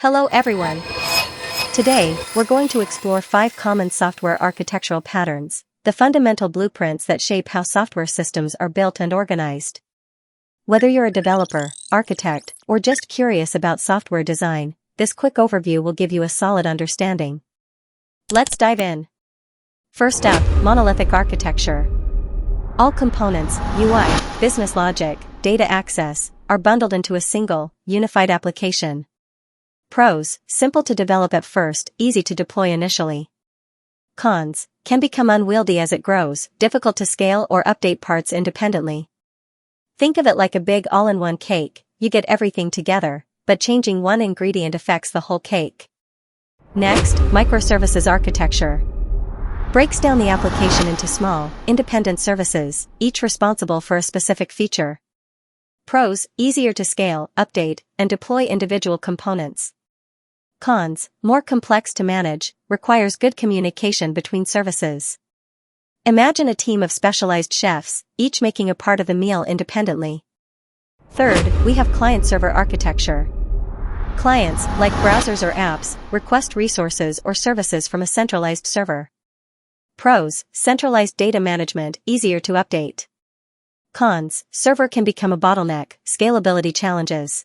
Hello everyone. Today, we're going to explore 5 common software architectural patterns, the fundamental blueprints that shape how software systems are built and organized. Whether you're a developer, architect, or just curious about software design, this quick overview will give you a solid understanding. Let's dive in. First up, monolithic architecture. All components, UI, business logic, data access, are bundled into a single, unified application. Pros: simple to develop at first, easy to deploy initially. Cons: can become unwieldy as it grows, difficult to scale or update parts independently. Think of it like a big all-in-one cake. You get everything together, but changing one ingredient affects the whole cake. Next, microservices architecture. Breaks down the application into small, independent services, each responsible for a specific feature. Pros: easier to scale, update, and deploy individual components. Cons: more complex to manage, requires good communication between services. Imagine a team of specialized chefs, each making a part of the meal independently. Third, we have client-server architecture. Clients, like browsers or apps, request resources or services from a centralized server. Pros: centralized data management, easier to update. Cons: server can become a bottleneck, scalability challenges.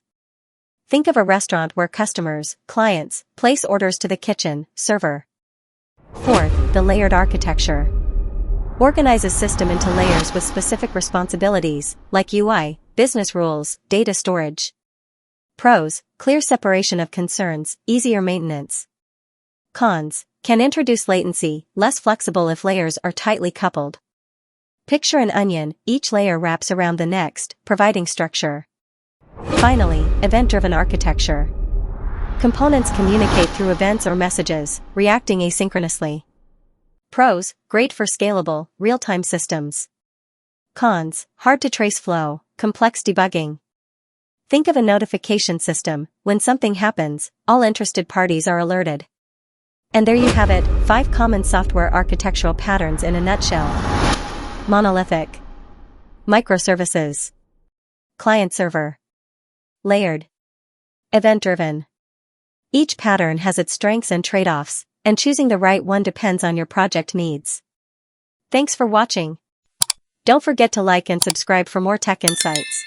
Think of a restaurant where customers, clients, place orders to the kitchen, server. Fourth, the layered architecture. Organize a system into layers with specific responsibilities, like UI, business rules, data storage. Pros: clear separation of concerns, easier maintenance. Cons: can introduce latency, less flexible if layers are tightly coupled. Picture an onion, each layer wraps around the next, providing structure. Finally, event-driven architecture. Components communicate through events or messages, reacting asynchronously. Pros: great for scalable, real-time systems. Cons: hard to trace flow, complex debugging. Think of a notification system. When something happens, all interested parties are alerted. And there you have it, 5 common software architectural patterns in a nutshell. Monolithic, microservices, client-server, layered, event-driven. Each pattern has its strengths and trade-offs, and choosing the right one depends on your project needs. Thanks for watching. Don't forget to like and subscribe for more tech insights.